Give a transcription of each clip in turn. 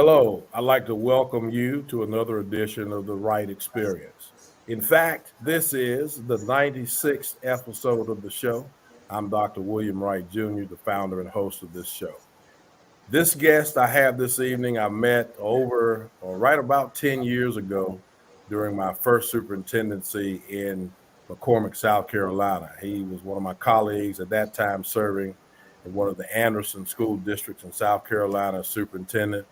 Hello, I'd like to welcome you to another edition of the Wright Experience. In fact, this is the 96th episode of the show. I'm Dr. William Wright Jr., the founder and host of this show. This guest I have this evening, I met over or right about 10 years ago during my first superintendency in McCormick, South Carolina. He was one of my colleagues at that time serving in one of the Anderson school districts in South Carolina as superintendent.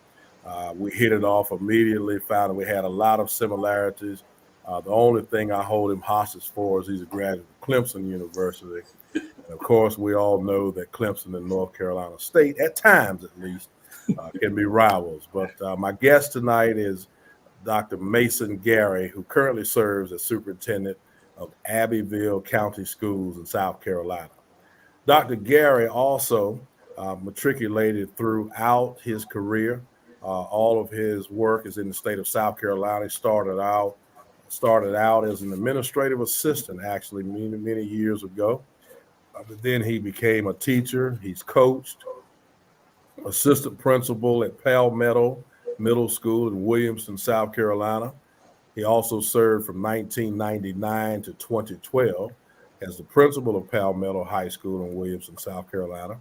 We hit it off immediately, found that we had a lot of similarities. The only thing I hold him hostage for is he's a graduate of Clemson University. And of course, we all know that Clemson and North Carolina State, at times at least, can be rivals. But my guest tonight is Dr. Mason Gary, who currently serves as superintendent of Abbeville County Schools in South Carolina. Dr. Gary also matriculated throughout his career. All of his work is in the state of South Carolina. He started out as an administrative assistant, actually, many years ago. But then he became a teacher. He's coached, assistant principal at Palmetto Middle School in Williamston, South Carolina. He also served from 1999 to 2012 as the principal of Palmetto High School in Williamston, South Carolina.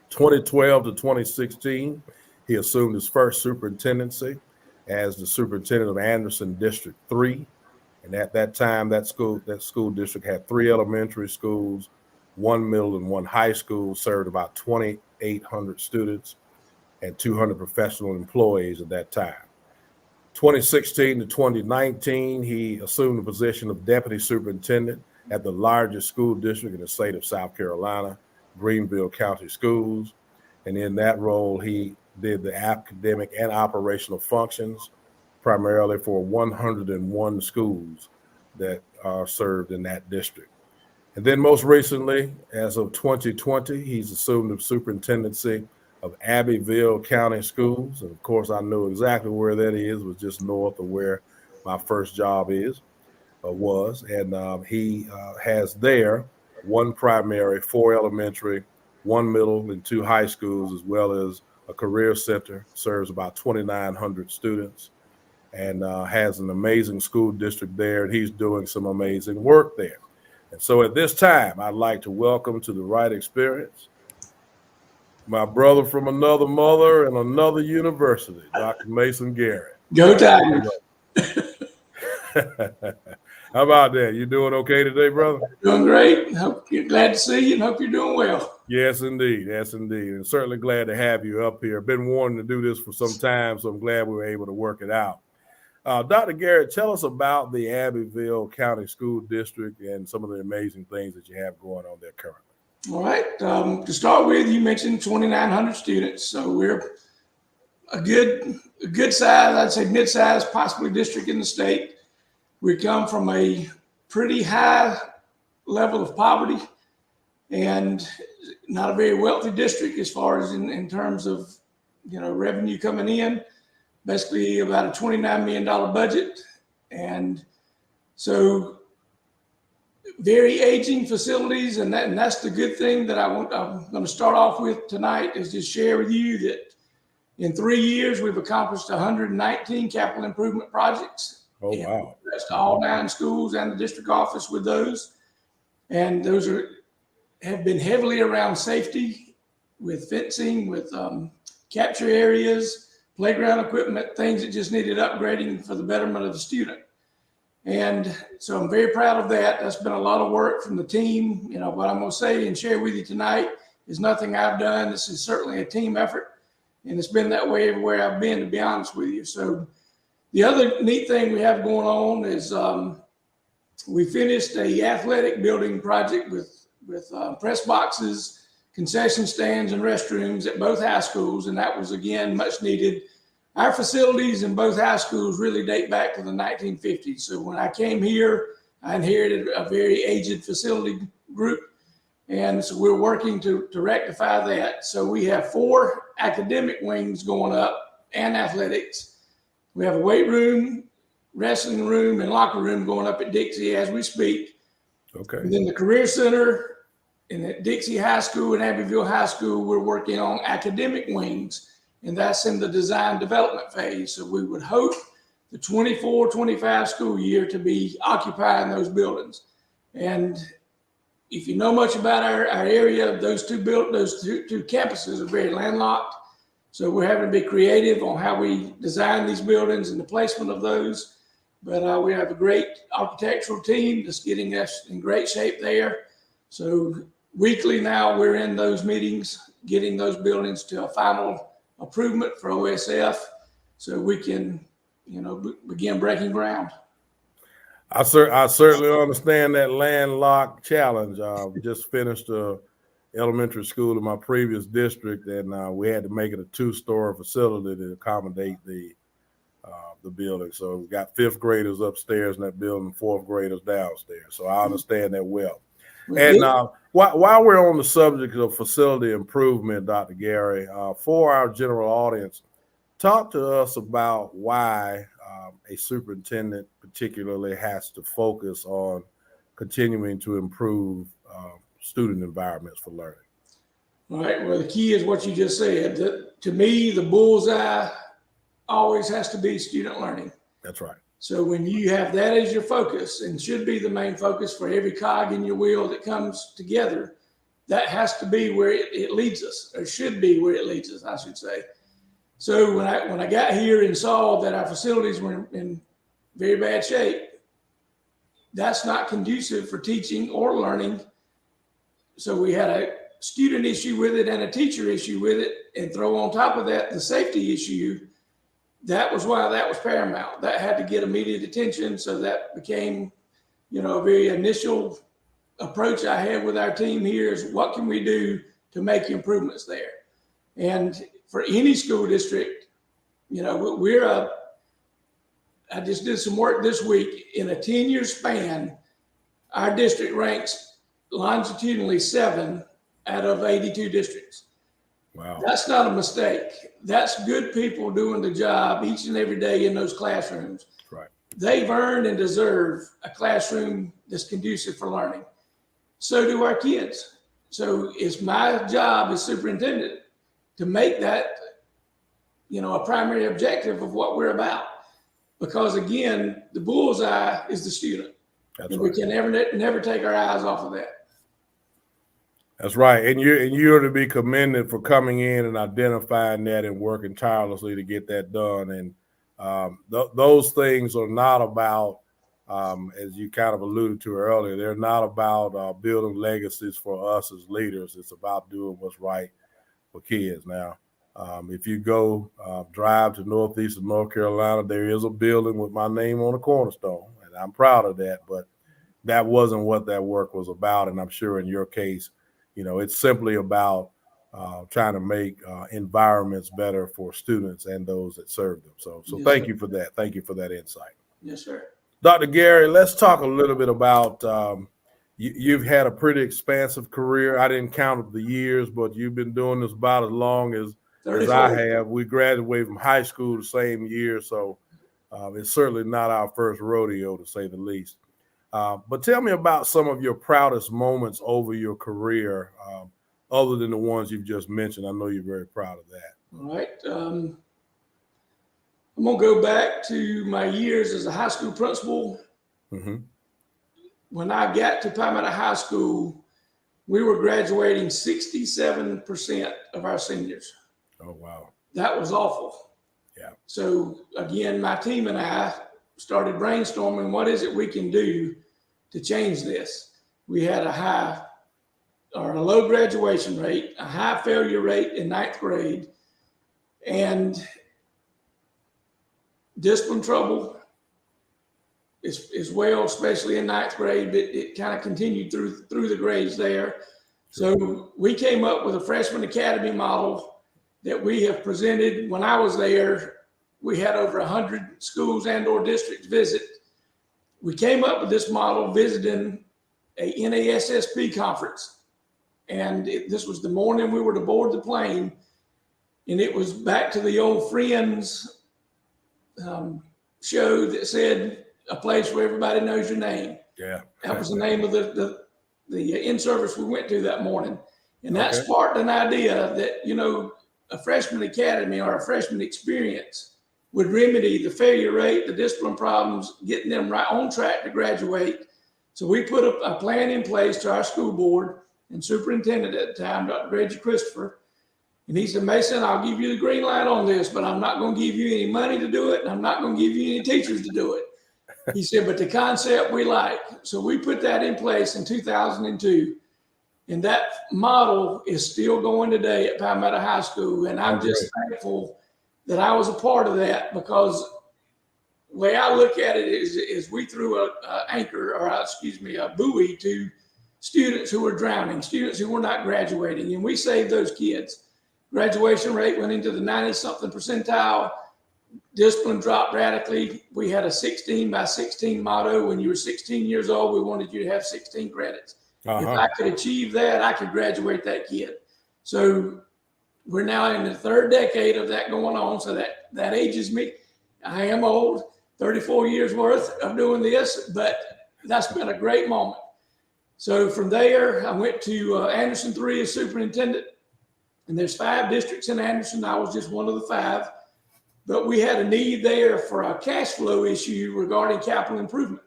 2012 to 2016, he assumed his first superintendency as the superintendent of Anderson District 3. And at that time, that school district had 3 elementary schools, 1 middle and 1 high school, served about 2,800 students and 200 professional employees at that time. 2016 to 2019, he assumed the position of deputy superintendent at the largest school district in the state of South Carolina, Greenville County Schools. And in that role, he did the academic and operational functions, primarily for 101 schools that are served in that district. And then most recently, as of 2020, he's assumed the superintendency of Abbeville County Schools. And of course, I know exactly where that is. It was just north of where my first job was. And he has there 1 primary, 4 elementary, 1 middle, and 2 high schools, as well as a career center, serves about 2,900 students, and has an amazing school district there, and he's doing some amazing work there. And so at this time, I'd like to welcome to the Wright Experience my brother from another mother and another university, Dr. Mason Gary. Go Tigers. How about that? You doing okay today, brother? Doing great. Hope you're glad to see you and hope you're doing well. Yes, indeed. Yes, indeed. And certainly glad to have you up here. Been wanting to do this for some time, so I'm glad we were able to work it out. Dr. Garrett, tell us about the Abbeville County School District and some of the amazing things that you have going on there currently. All right. To start with, you mentioned 2,900 students. So we're a good size, I'd say mid-sized, possibly district in the state. We come from a pretty high level of poverty and not a very wealthy district as far as in terms of, revenue coming in. Basically about a $29 million budget. And so very aging facilities. And that's the good thing that I'm going to start off with tonight is just share with you that in 3 years, we've accomplished 119 capital improvement projects. Oh, wow. That's all 9 schools and the district office with those. And those have been heavily around safety with fencing, with capture areas, playground equipment, things that just needed upgrading for the betterment of the student. And so I'm very proud of that. That's been a lot of work from the team. What I'm going to say and share with you tonight is nothing I've done. This is certainly a team effort. And it's been that way everywhere I've been, to be honest with you. So the other neat thing we have going on is we finished a athletic building project with press boxes, concession stands, and restrooms at both high schools, and that was, again, much needed. Our facilities in both high schools really date back to the 1950s. So when I came here, I inherited a very aged facility group, and so we're working to rectify that. So we have 4 academic wings going up and athletics. We have a weight room, wrestling room, and locker room going up at Dixie as we speak. Okay. And then the Career Center and at Dixie High School and Abbeville High School, we're working on academic wings. and that's in the design development phase. So we would hope the 24-25 school year to be occupying those buildings. And if you know much about our area, those two campuses are very landlocked. So we're having to be creative on how we design these buildings and the placement of those. But we have a great architectural team that's getting us in great shape there. So weekly now we're in those meetings, getting those buildings to a final improvement for OSF so we can, begin breaking ground. I certainly understand that landlocked challenge. Just finished a elementary school in my previous district, and we had to make it a 2-story facility to accommodate the building. So we got 5th graders upstairs in that building, 4th graders downstairs. So I understand that well. And while we're on the subject of facility improvement, Dr. Gary, for our general audience, talk to us about why a superintendent particularly has to focus on continuing to improve student environments for learning. All right. Well, the key is what you just said. To me, the bullseye always has to be student learning. That's right. So when you have that as your focus, and should be the main focus for every cog in your wheel that comes together, that has to be where it leads us, or should be where it leads us, I should say. So when I got here and saw that our facilities were in very bad shape, that's not conducive for teaching or learning. So we had a student issue with it and a teacher issue with it, and throw on top of that the safety issue. That was why that was paramount. That had to get immediate attention. So that became, a very initial approach I had with our team here is what can we do to make improvements there? And for any school district, I just did some work this week. In a 10-year span, our district ranks longitudinally 7 out of 82 districts. Wow. That's not a mistake. That's good people doing the job each and every day in those classrooms. Right. They've earned and deserve a classroom that's conducive for learning. So do our kids. So it's my job as superintendent to make that, a primary objective of what we're about. Because again, the bullseye is the student. That's and right. We can never take our eyes off of that. That's right. And you're to be commended for coming in and identifying that and working tirelessly to get that done. And those things are not about, as you kind of alluded to earlier, they're not about building legacies for us as leaders. It's about doing what's right for kids. Now, if you go drive to northeast of North Carolina, there is a building with my name on the cornerstone, and I'm proud of that. But that wasn't what that work was about. And I'm sure in your case, it's simply about trying to make environments better for students and those that serve them. So Yes, thank sir. you for that. Thank you for that insight. Yes, sir. Dr. Gary, let's talk a little bit about you've had a pretty expansive career. I didn't count the years, but you've been doing this about as long as I have. We graduated from high school the same year, so it's certainly not our first rodeo, to say the least. But tell me about some of your proudest moments over your career, other than the ones you've just mentioned. I know you're very proud of that. All right. I'm going to go back to my years as a high school principal. Mm-hmm. When I got to Palmetto High School, we were graduating 67% of our seniors. Oh, wow. That was awful. Yeah. So again, my team and I started brainstorming what is it we can do to change this. We had a low graduation rate, a high failure rate in 9th grade, and discipline trouble as well, especially in 9th grade, but it kind of continued through the grades there. So we came up with a freshman academy model that we have presented. When I was there, we had over 100 schools and/or districts visit. We came up with this model visiting a NASSP conference. And this was the morning we were to board the plane. And it was back to the old Friends show that said, a place where everybody knows your name. Yeah. That was the name of the in-service we went to that morning. And that sparked an idea that, a freshman academy or a freshman experience would remedy the failure rate, the discipline problems, getting them right on track to graduate. So we put a plan in place to our school board and superintendent at the time, Dr. Reggie Christopher. And he said, Mason, I'll give you the green light on this, but I'm not going to give you any money to do it. And I'm not going to give you any teachers to do it. He said, but the concept we like. So we put that in place in 2002. And that model is still going today at Palmetto High School. And I'm just thankful that I was a part of that, because the way I look at it is we threw a buoy to students who were drowning, students who were not graduating, and we saved those kids. Graduation rate went into the 90-something percentile. Discipline dropped radically. We had a 16 by 16 motto. When you were 16 years old, we wanted you to have 16 credits. If I could achieve that, I could graduate that kid. So we're now in the third decade of that going on. So that ages me. I am old, 34 years worth of doing this, but that's been a great moment. So from there, I went to Anderson 3 as superintendent, and there's 5 districts in Anderson. I was just one of the 5, but we had a need there for a cash flow issue regarding capital improvement.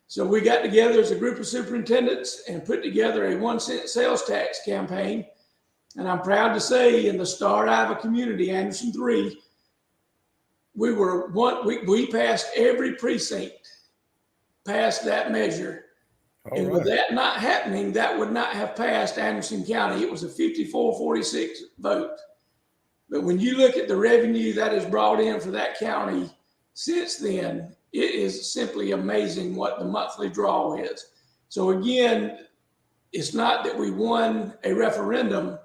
So we got together as a group of superintendents and put together a 1-cent sales tax campaign. And I'm proud to say, in the Star Iowa community, Anderson 3, we passed every precinct, passed that measure. And with that not happening, that would not have passed Anderson County. It was a 54-46 vote. But when you look at the revenue that is brought in for that county since then, it is simply amazing what the monthly draw is. So again, it's not that we won a referendum,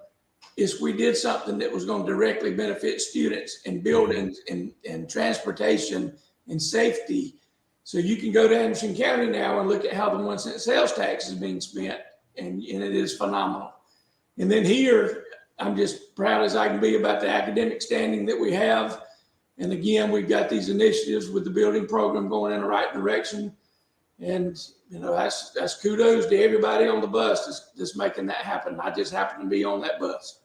it's we did something that was going to directly benefit students and buildings and transportation and safety. So you can go to Anderson County now and look at how the 1-cent sales tax is being spent, and it is phenomenal. And then here, I'm just proud as I can be about the academic standing that we have. And again, we've got these initiatives with the building program going in the right direction. And, that's kudos to everybody on the bus that's making that happen. I just happen to be on that bus.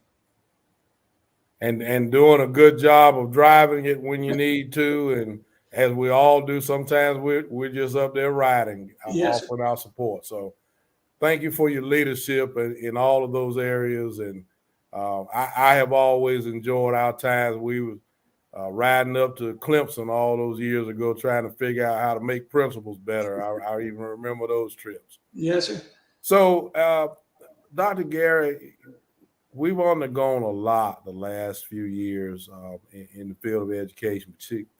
And doing a good job of driving it when you need to. And as we all do, sometimes we're just up there riding, offering our support. So thank you for your leadership in all of those areas. And I have always enjoyed our times. We were riding up to Clemson all those years ago, trying to figure out how to make principals better. I even remember those trips. Yes, sir. So, Dr. Gary, we've undergone a lot the last few years in the field of education,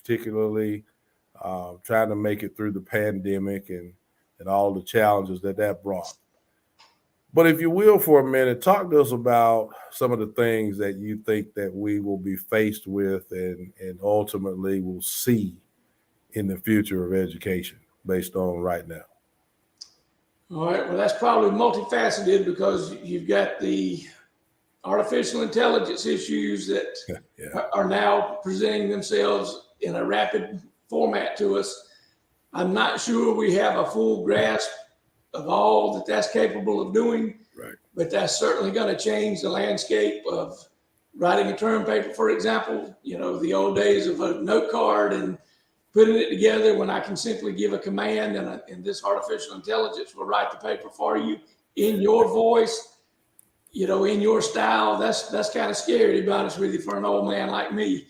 particularly trying to make it through the pandemic and all the challenges that brought. But if you will, for a minute, talk to us about some of the things that you think that we will be faced with and ultimately will see in the future of education based on right now. All right. Well, that's probably multifaceted, because you've got the artificial intelligence issues that are now presenting themselves in a rapid format to us. I'm not sure we have a full grasp of all that's capable of doing, but that's certainly going to change the landscape of writing a term paper, for example. The old days of a note card and putting it together, when I can simply give a command and this artificial intelligence will write the paper for you in your voice, in your style. That's kind of scary, to be honest with you, for an old man like me.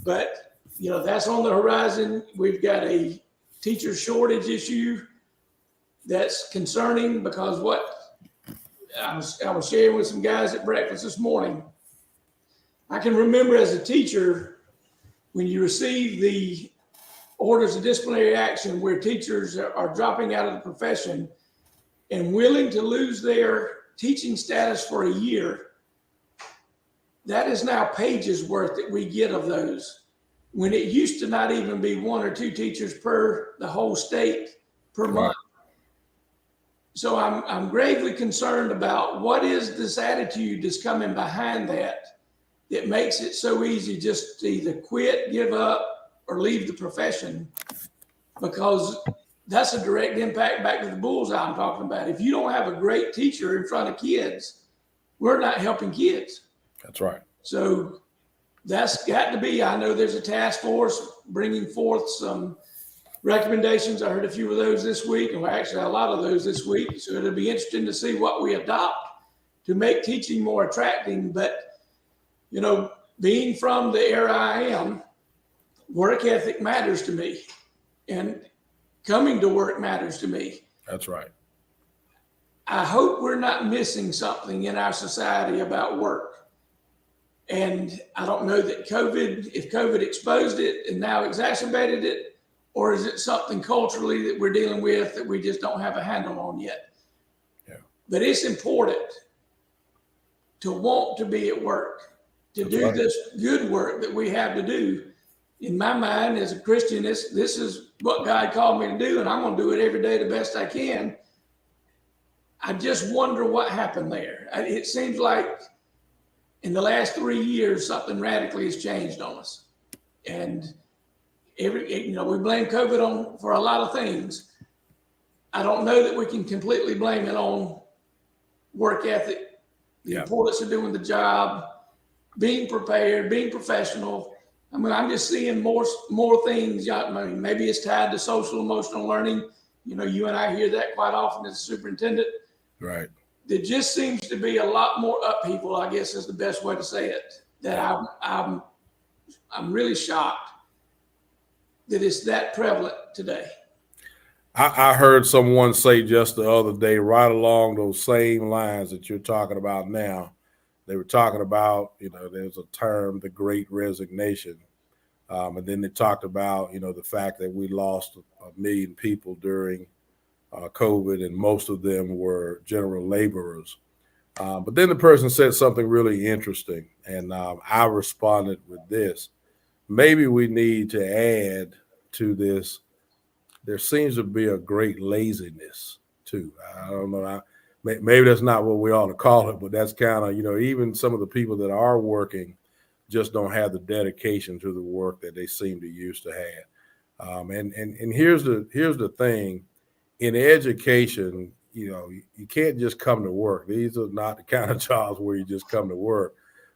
But, that's on the horizon. We've got a teacher shortage issue that's concerning, because what I was sharing with some guys at breakfast this morning, I can remember as a teacher, when you receive the orders of disciplinary action where teachers are dropping out of the profession and willing to lose their teaching status for a year, that is now pages worth that we get of those, when it used to not even be 1 or 2 teachers per the whole state per month. So I'm gravely concerned about what is this attitude that's coming behind that makes it so easy just to either quit, give up, or leave the profession, because that's a direct impact back to the bullseye I'm talking about. If you don't have a great teacher in front of kids, we're not helping kids. That's right. So that's got to be, I know there's a task force bringing forth some recommendations. I heard a few of those this week, and actually a lot of those this week. So it'll be interesting to see what we adopt to make teaching more attractive. But, being from the era I am, work ethic matters to me, and coming to work matters to me. That's right. I hope we're not missing something in our society about work. And I don't know that if COVID exposed it and now exacerbated it, or is it something culturally that we're dealing with that we just don't have a handle on yet? Yeah. But it's important to want to be at work, to do this good work that we have to do. In my mind, as a Christian, this is what God called me to do, and I'm going to do it every day the best I can. I just wonder what happened there. It seems like in the last 3 years, something radically has changed on us. And we blame COVID for a lot of things. I don't know that we can completely blame it on work ethic, the importance of doing the job, being prepared, being professional. I mean, I'm just seeing more things. Maybe it's tied to social emotional learning. You and I hear that quite often as a superintendent. Right. There just seems to be a lot more upheaval, I guess is the best way to say it. That I'm really shocked that it's that prevalent today. I heard someone say just the other day, right along those same lines that you're talking about now. They were talking about, there's a term, the Great Resignation. And then they talked about, the fact that we lost 1 million people during COVID, and most of them were general laborers. But then the person said something really interesting, and I responded with this. Maybe we need to add to this, there seems to be a great laziness too. I don't know. Maybe that's not what we ought to call it, but that's kind of, even some of the people that are working just don't have the dedication to the work that they seem to used to have. And here's the thing. In education, you can't just come to work. These are not the kind of jobs where you just come to work,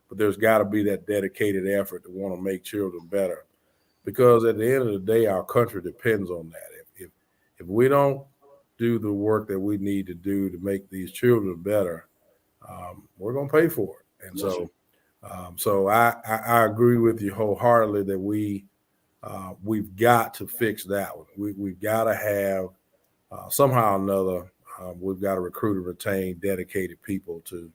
but there's got to be that dedicated effort to want to make children better. Because at the end of the day, our country depends on that. If we don't do the work that we need to do to make these children better, we're going to pay for it. And so I agree with you wholeheartedly that we've got to fix that one. We've got to have somehow or another, we've got to recruit and retain dedicated people to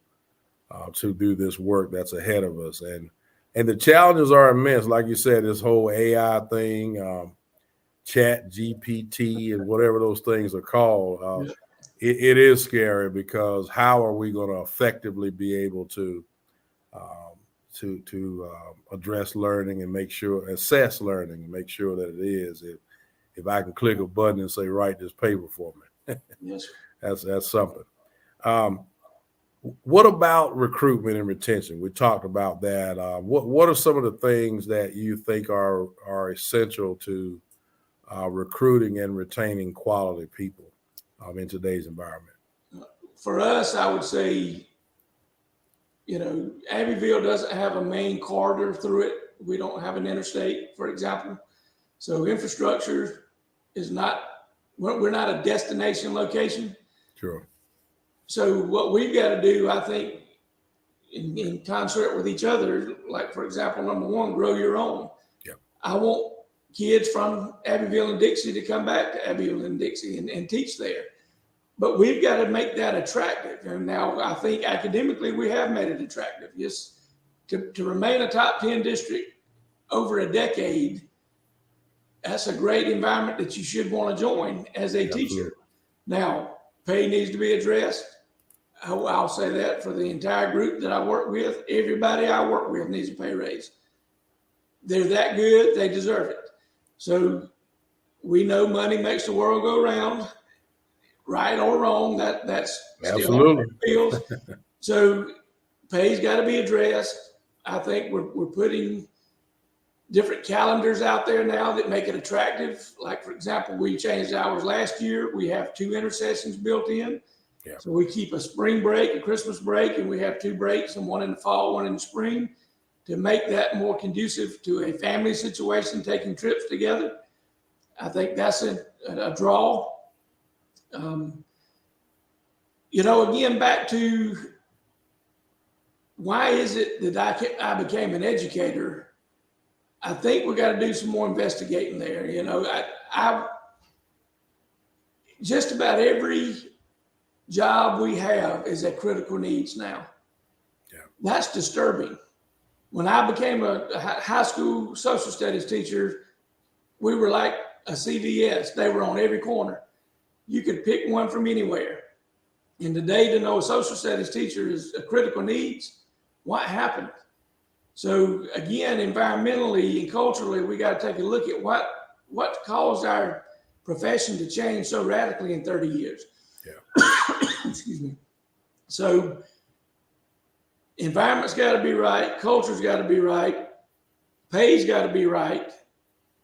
do this work that's ahead of us. And the challenges are immense. Like you said, this whole AI thing, Chat GPT and whatever those things are called, it is scary, because how are we going to effectively be able to address learning and assess learning and make sure that it is. If I can click a button and say, write this paper for me, yes, that's something. What about recruitment and retention? We talked about that. What are some of the things that you think are essential to recruiting and retaining quality people in today's environment? For us, I would say, Abbeville doesn't have a main corridor through it. We don't have an interstate, for example. So infrastructure is we're not a destination location. Sure. So what we've got to do, I think, in concert with each other, like, for example, number one, grow your own. Yep. I want kids from Abbeville and Dixie to come back to Abbeville and Dixie and teach there. But we've got to make that attractive. And now I think academically we have made it attractive. Yes, to remain a top 10 district over a decade, that's a great environment that you should want to join as a teacher. Now, pay needs to be addressed. I'll say that for the entire group that I work with. Everybody I work with needs a pay raise. They're that good, they deserve it. So we know money makes the world go round, right or wrong. That's absolutely feels. So pay's got to be addressed. I think we're putting different calendars out there now that make it attractive. Like, for example, we changed hours last year. We have 2 intersessions built in. Yeah. So we keep a spring break, a Christmas break, and we have 2 breaks, and one in the fall, one in the spring. to make that more conducive to a family situation, taking trips together. I think that's a draw. Again, back to why is it that I became an educator? I think we got to do some more investigating there. I just about every job we have is at critical needs now. Yeah. That's disturbing. When I became a high school social studies teacher, we were like a CVS. They were on every corner. You could pick one from anywhere. And today, to know a social studies teacher is a critical needs, what happened? So again, environmentally and culturally, we got to take a look at what caused our profession to change so radically in 30 years. Yeah. Excuse me. So environment's got to be right. Culture's got to be right. Pay's got to be right.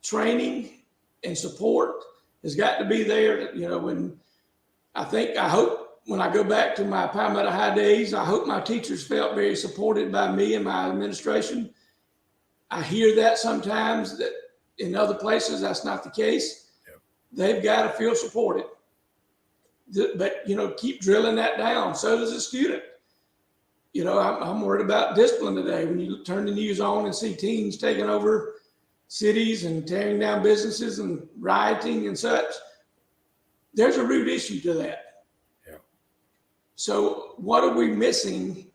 Training and support has got to be there. I hope when I go back to my Palmetto High days, I hope my teachers felt very supported by me and my administration. I hear that sometimes that in other places, that's not the case. Yep. They've got to feel supported. But, keep drilling that down. So does a student. I'm worried about discipline today. When you turn the news on and see teens taking over cities and tearing down businesses and rioting and such, there's a root issue to that. So what are we missing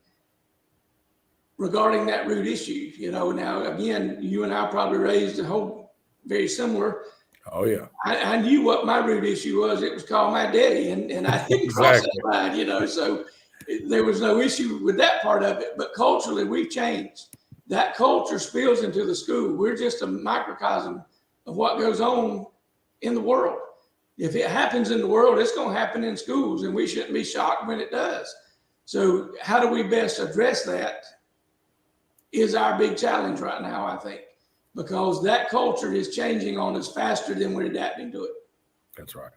regarding that root issue? Now, again, you and I probably raised a whole very similar. Oh, yeah. I knew what my root issue was. It was called my daddy, and I didn't cross that line, so there was no issue with that part of it. But culturally, we've changed. That culture spills into the school. We're just a microcosm of what goes on in the world. If it happens in the world, it's going to happen in schools, and we shouldn't be shocked when it does. So how do we best address that is our big challenge right now, I think, because that culture is changing on us faster than we're adapting to it. That's right.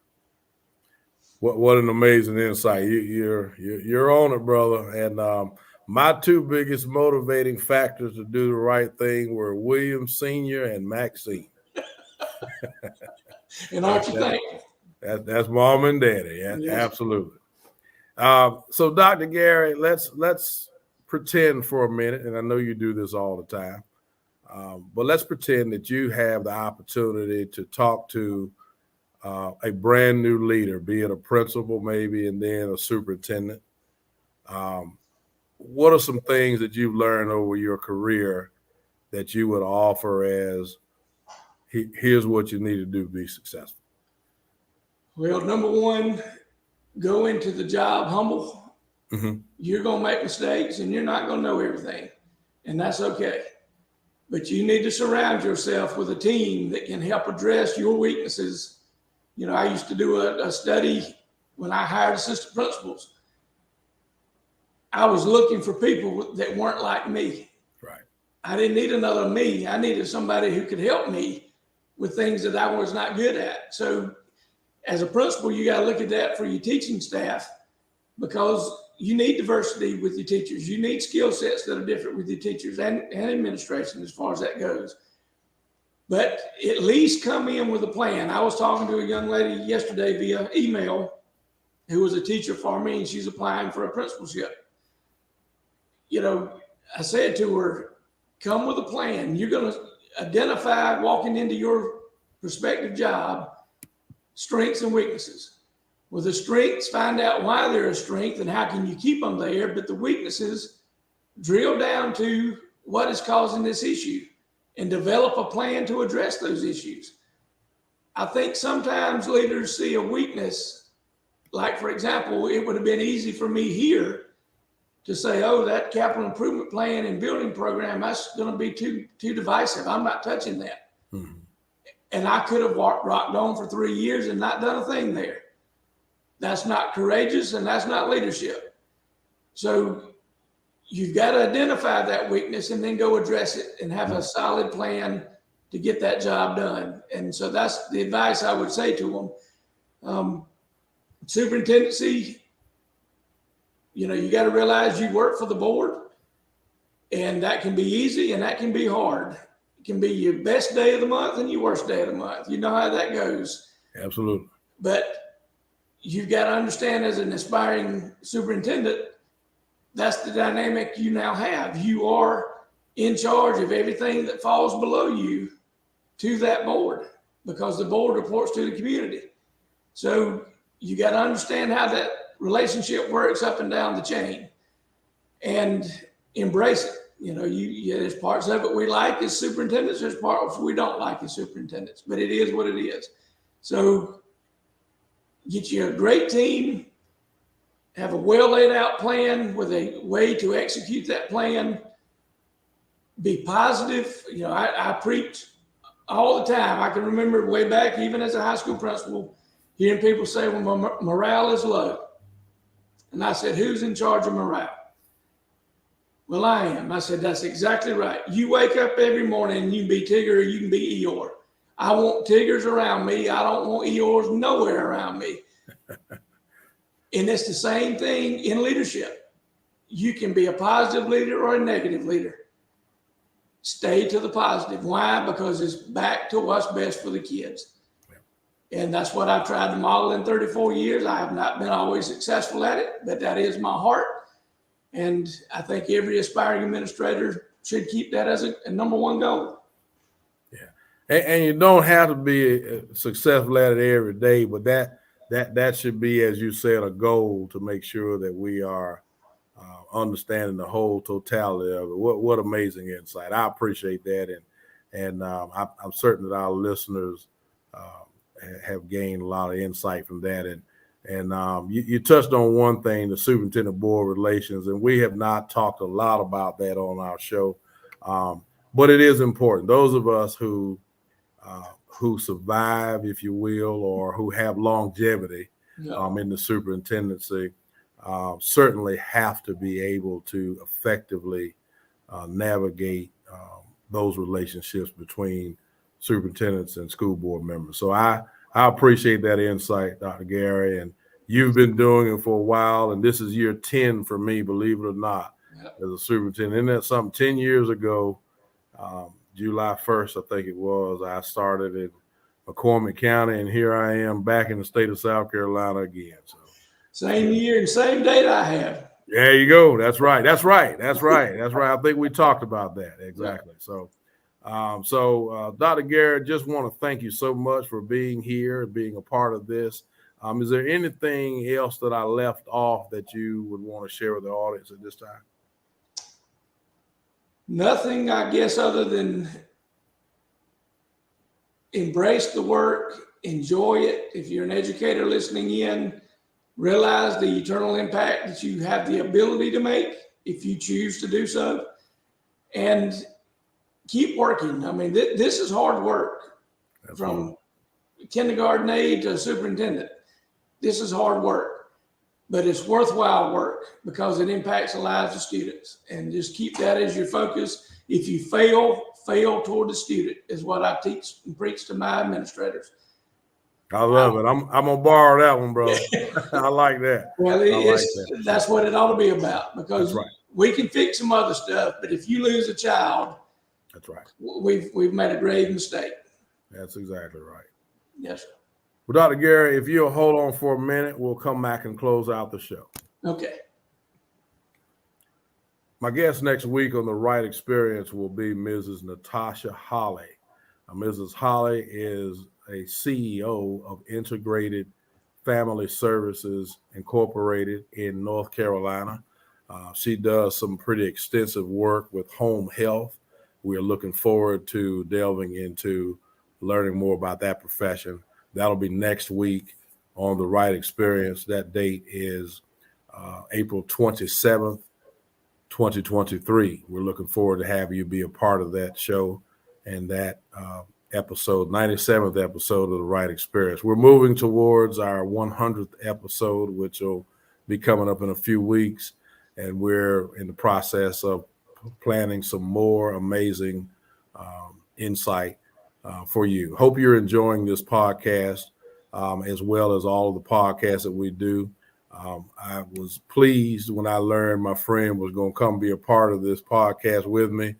What an amazing insight. You're on it, brother. And my two biggest motivating factors to do the right thing were William Sr. and Maxine. And aren't you thankful? That's mom and daddy. Yeah, yes. Absolutely. So, Dr. Gary, let's pretend for a minute, and I know you do this all the time, but let's pretend that you have the opportunity to talk to a brand new leader, be it a principal maybe, and then a superintendent. What are some things that you've learned over your career that you would offer as here's what you need to do to be successful? Well, number one, go into the job humble. Mm-hmm. You're going to make mistakes and you're not going to know everything, and that's okay. But you need to surround yourself with a team that can help address your weaknesses. I used to do a study when I hired assistant principals. I was looking for people that weren't like me. Right. I didn't need another me. I needed somebody who could help me with things that I was not good at. So as a principal, you got to look at that for your teaching staff, because you need diversity with your teachers. You need skill sets that are different with your teachers and administration as far as that goes. But at least come in with a plan. I was talking to a young lady yesterday via email who was a teacher for me, and she's applying for a principalship. I said to her, come with a plan. You're going to identify, walking into your prospective job, strengths and weaknesses. With the strengths, find out why they're a strength and how can you keep them there. But the weaknesses, drill down to what is causing this issue and develop a plan to address those issues. I think sometimes leaders see a weakness, like, for example, it would have been easy for me here to say, oh, that capital improvement plan and building program, that's going to be too divisive. I'm not touching that. Mm-hmm. And I could have rocked on for 3 years and not done a thing there. That's not courageous, and that's not leadership. So you've got to identify that weakness and then go address it and have a solid plan to get that job done. And so that's the advice I would say to them. Superintendency, you got to realize you work for the board, And that can be easy and that can be hard. It can be your best day of the month and your worst day of the month. You know how that goes. Absolutely. But you've got to understand, as an aspiring superintendent, that's the dynamic you now have. You are in charge of everything that falls below you to that board, because the board reports to the community. So you got to understand how that relationship works up and down the chain and embrace it. There's parts of it we like as superintendents, there's parts we don't like as superintendents, but it is what it is. So get you a great team, have a well laid out plan with a way to execute that plan, be positive. I preach all the time. I can remember way back, even as a high school principal, hearing people say, well, morale is low. And I said, who's in charge of morale? Well, I am. I said, that's exactly right. You wake up every morning and you can be Tigger or you can be Eeyore. I want Tiggers around me. I don't want Eeyores nowhere around me. And it's the same thing in leadership. You can be a positive leader or a negative leader. Stay to the positive. Why? Because it's back to what's best for the kids. Yeah. And that's what I've tried to model in 34 years. I have not been always successful at it, but that is my heart. And I think every aspiring administrator should keep that as a number one goal. Yeah. And you don't have to be successful at it every day, but that should be, as you said, a goal to make sure that we are understanding the whole totality of it. What amazing insight! I appreciate that, and I'm certain that our listeners have gained a lot of insight from that. And you touched on one thing, the superintendent board relations, and we have not talked a lot about that on our show, but it is important. Those of us who survive, if you will, or who have longevity in the superintendency, certainly have to be able to effectively navigate those relationships between superintendents and school board members. So I appreciate that insight, Dr. Gary, and you've been doing it for a while, and this is year 10 for me, believe it or not, as a superintendent. Isn't that something? 10 years ago, July 1st, I think it was, I started in McCormick County, and here I am back in the state of South Carolina again. So same year and same date I have. There you go. That's right. I think we talked about that. Exactly. So Dr. Garrett, just want to thank you so much for being here and being a part of this. Is there anything else that I left off that you would want to share with the audience at this time? Nothing, I guess, other than embrace the work, enjoy it. If you're an educator listening in, realize the eternal impact that you have the ability to make if you choose to do so, and keep working. I mean, this is hard work. From kindergarten aide to superintendent. This is hard work, but it's worthwhile work because it impacts the lives of students. And just keep that as your focus. If you fail toward the student is what I teach and preach to my administrators. I love it. I'm gonna borrow that one, bro. I like that. Well, that's what it ought to be about, because we can fix some other stuff, but if you lose a child, that's right. We've made a grave mistake. That's exactly right. Yes, sir. Well, Dr. Gary, if you'll hold on for a minute, we'll come back and close out the show. Okay. My guest next week on the Wright Experience will be Mrs. Natasha Holly. Mrs. Holly is a CEO of Integrated Family Services Incorporated in North Carolina. She does some pretty extensive work with home health. We are looking forward to delving into learning more about that profession. That'll be next week on the Wright Experience. That date is April 27th, 2023. We're looking forward to have you be a part of that show and that episode, 97th episode of the Wright Experience. We're moving towards our 100th episode, which will be coming up in a few weeks. And we're in the process of planning some more amazing insight for you. Hope you're enjoying this podcast as well as all of the podcasts that we do. I was pleased when I learned my friend was going to come be a part of this podcast with me.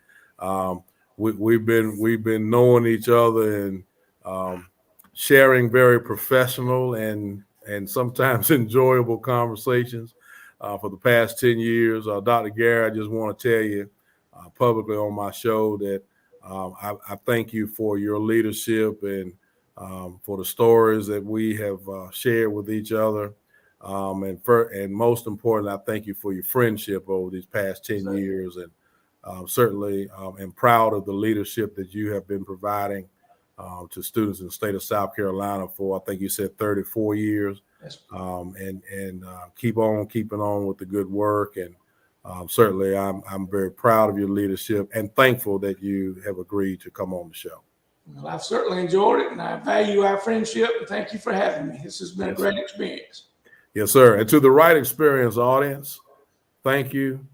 We've been knowing each other and sharing very professional and sometimes enjoyable conversations for the past 10 years. Dr. Gary, I just want to tell you publicly on my show that I thank you for your leadership and for the stories that we have shared with each other. And most important, I thank you for your friendship over these past 10 years. And certainly am proud of the leadership that you have been providing to students in the state of South Carolina for, I think you said 34 years. Yes. And keep on keeping on with the good work. And certainly I'm very proud of your leadership and thankful that you have agreed to come on the show. Well, I've certainly enjoyed it, and I value our friendship, and thank you for having me. This has been a great experience. Yes, sir. And to the Wright Experience audience, thank you